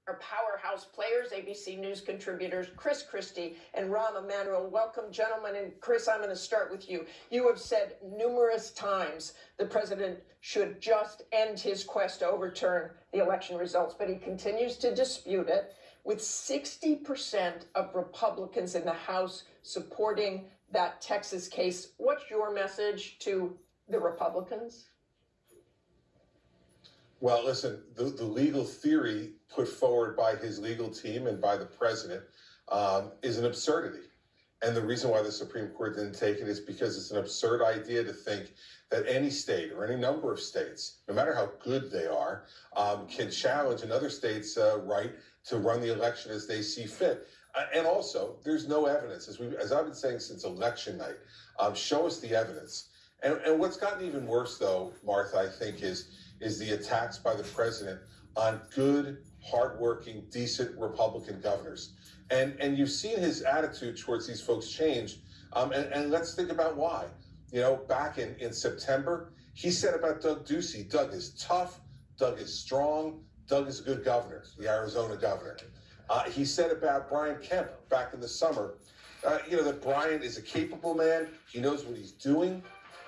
Our powerhouse players, ABC News contributors Chris Christie and Rahm Emanuel. Welcome, gentlemen. And Chris, I'm going to start with you. You have said numerous times the president should just end his quest to overturn the election results, but he continues to dispute it, with 60% of Republicans in the House supporting that Texas case. What's your message to the Republicans? Well, listen, the legal theory put forward by his legal team and by the president is an absurdity. And the reason why the Supreme Court didn't take it is because it's an absurd idea to think that any state or any number of states, no matter how good they are, can challenge another state's right to run the election as they see fit. And also, there's no evidence, as I've been saying since election night. Show us the evidence. And what's gotten even worse, though, Martha, I think, is the attacks by the president on good, hardworking, decent Republican governors. And you've seen his attitude towards these folks change. And let's think about why. You know, back in September, he said about Doug Ducey, Doug is tough, Doug is strong, Doug is a good governor, the Arizona governor. He said about Brian Kemp back in the summer, that Brian is a capable man, he knows what he's doing,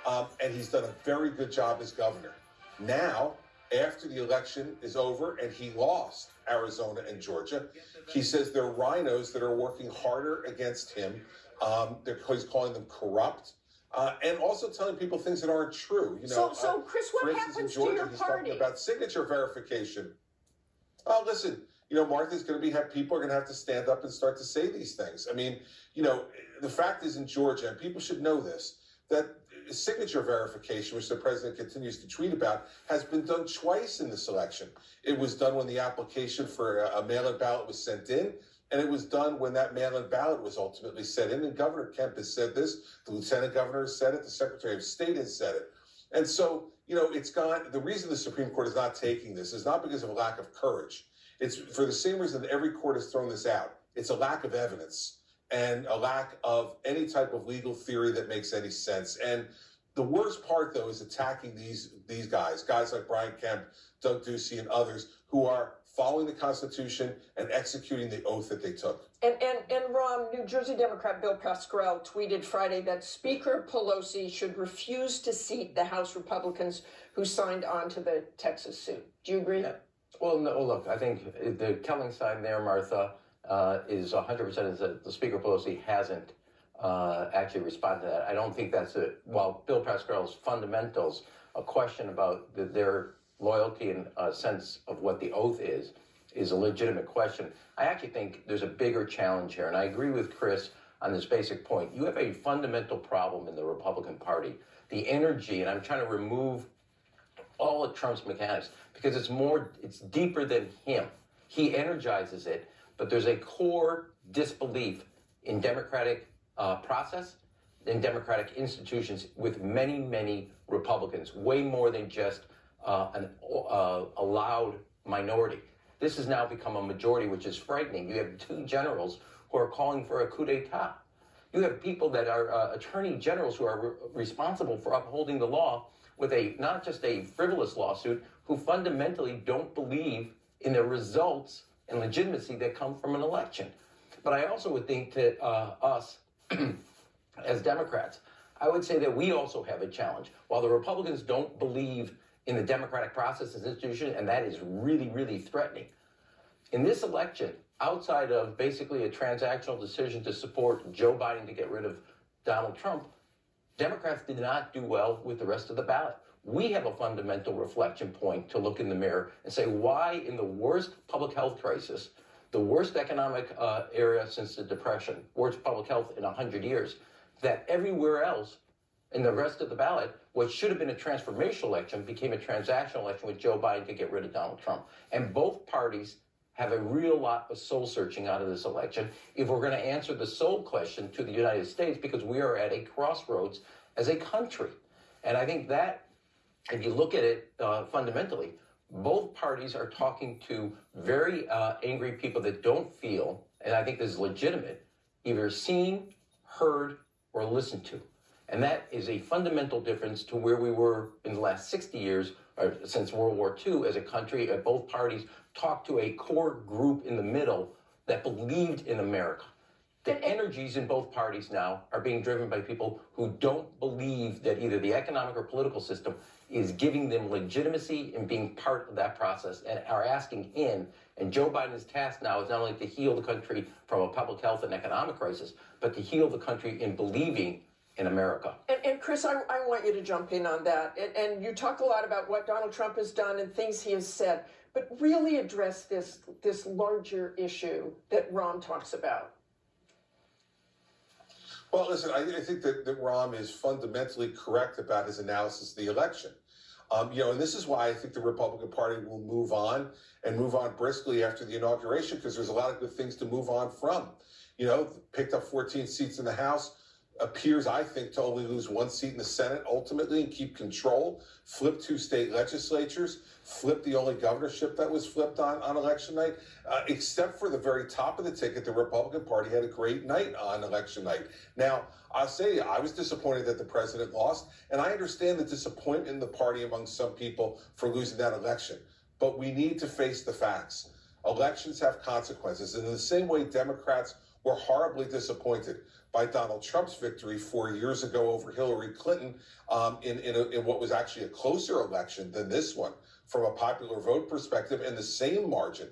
and he's done a very good job as governor. Now, after the election is over and he lost Arizona and Georgia, he says there are rhinos that are working harder against him. He's calling them corrupt. And also telling people things that aren't true. So Chris, what happens to your party? He's talking about signature verification. Listen, Martha's going to people are going to have to stand up and start to say these things. I mean, the fact is in Georgia, and people should know this, that signature verification, which the president continues to tweet about, has been done twice in this election. It was done when the application for a mail-in ballot was sent in, and it was done when that mail-in ballot was ultimately sent in. And Governor Kemp has said this, the lieutenant governor has said it, the secretary of state has said it. And so, the reason the Supreme Court is not taking this is not because of a lack of courage. It's for the same reason that every court has thrown this out. It's a lack of evidence and a lack of any type of legal theory that makes any sense. And the worst part, though, is attacking these guys like Brian Kemp, Doug Ducey, and others who are following the Constitution and executing the oath that they took. And Rahm, New Jersey Democrat Bill Pascrell tweeted Friday that Speaker Pelosi should refuse to seat the House Republicans who signed on to the Texas suit. Do you agree? Yeah. Well, no, look, I think the telling sign there, Martha, is 100% is that the Speaker Pelosi hasn't actually responded to that. I don't think that's while Bill Pascrell's fundamentals, a question about their loyalty and sense of what the oath is a legitimate question. I actually think there's a bigger challenge here, and I agree with Chris on this basic point. You have a fundamental problem in the Republican Party. The energy, and I'm trying to remove all of Trump's mechanics because it's deeper than him. He energizes it, but there's a core disbelief in democratic process, in democratic institutions with many, many Republicans, way more than just a loud minority. This has now become a majority, which is frightening. You have two generals who are calling for a coup d'etat. You have people that are attorney generals who are responsible for upholding the law with not just a frivolous lawsuit, who fundamentally don't believe in the results and legitimacy that come from an election. But I also would think that us, as Democrats, I would say that we also have a challenge. While the Republicans don't believe in the democratic process as an institution, and that is really, really threatening. In this election, outside of basically a transactional decision to support Joe Biden to get rid of Donald Trump, Democrats did not do well with the rest of the ballot. We have a fundamental reflection point to look in the mirror and say, why in the worst public health crisis, the worst economic area since the Depression, worst public health in 100 years, that everywhere else in the rest of the ballot, what should have been a transformational election became a transactional election with Joe Biden to get rid of Donald Trump. And both parties have a real lot of soul searching out of this election if we're going to answer the soul question to the United States, because we are at a crossroads as a country. And I think that, if you look at it fundamentally, both parties are talking to very angry people that don't feel, and I think this is legitimate, either seen, heard, or listened to. And that is a fundamental difference to where we were in the last 60 years since World War II as a country, both parties talked to a core group in the middle that believed in America. The energies in both parties now are being driven by people who don't believe that either the economic or political system is giving them legitimacy in being part of that process and are asking in. And Joe Biden's task now is not only to heal the country from a public health and economic crisis, but to heal the country in believing in America. And Chris, I want you to jump in on that. And you talk a lot about what Donald Trump has done and things he has said, but really address this larger issue that Rahm talks about. Well, listen, I think that Rahm is fundamentally correct about his analysis of the election. And this is why I think the Republican Party will move on and move on briskly after the inauguration, because there's a lot of good things to move on from. Picked up 14 seats in the House, appears, I think, to only lose 1 seat in the Senate ultimately and keep control, flip 2 state legislatures, flip the only governorship that was flipped on election night. Except for the very top of the ticket, the Republican Party had a great night on election night. Now, I'll say I was disappointed that the president lost, and I understand the disappointment in the party among some people for losing that election. But we need to face the facts. Elections have consequences, and in the same way Democrats were horribly disappointed by Donald Trump's victory 4 years ago over Hillary Clinton in what was actually a closer election than this one from a popular vote perspective, and the same margin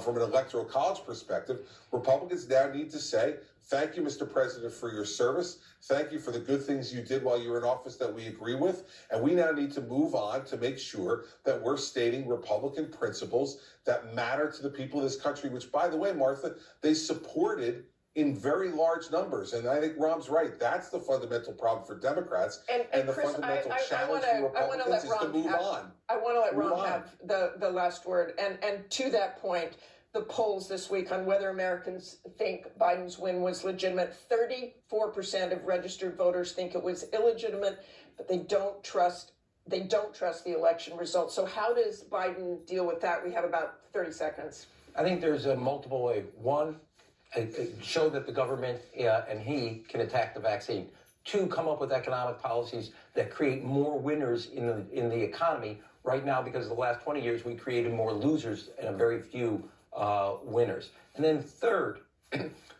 from an electoral college perspective. Republicans now need to say, thank you, Mr. President, for your service. Thank you for the good things you did while you were in office that we agree with. And we now need to move on to make sure that we're stating Republican principles that matter to the people of this country, which, by the way, Martha, they supported in very large numbers. And I think Rahm's right. That's the fundamental problem for Democrats. And the Chris, fundamental challenge for Republicans is to move on. I want to let Rahm have the last word. And to that point, the polls this week on whether Americans think Biden's win was legitimate, 34% of registered voters think it was illegitimate, but they don't trust the election results. So how does Biden deal with that? We have about 30 seconds. I think there's a multiple way. One, show that the government and he can attack the vaccine. Two, come up with economic policies that create more winners in the economy. Right now, because of the last 20 years, we created more losers and a very few winners. And then third,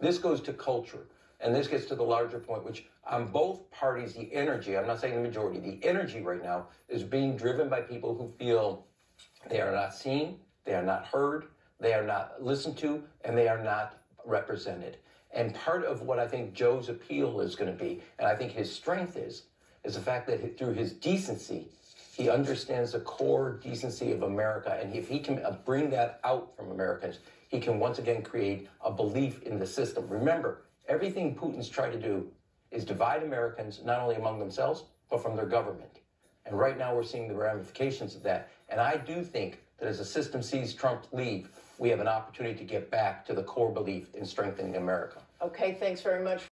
this goes to culture. And this gets to the larger point, which on both parties, the energy, I'm not saying the majority, the energy right now is being driven by people who feel they are not seen, they are not heard, they are not listened to, and they are not represented. And part of what I think Joe's appeal is going to be, and I think his strength is the fact that through his decency, he understands the core decency of America. And if he can bring that out from Americans, he can once again create a belief in the system. Remember, everything Putin's tried to do is divide Americans, not only among themselves, but from their government. And right now we're seeing the ramifications of that. And I do think that as the system sees Trump leave, we have an opportunity to get back to the core belief in strengthening America. Okay, thanks very much.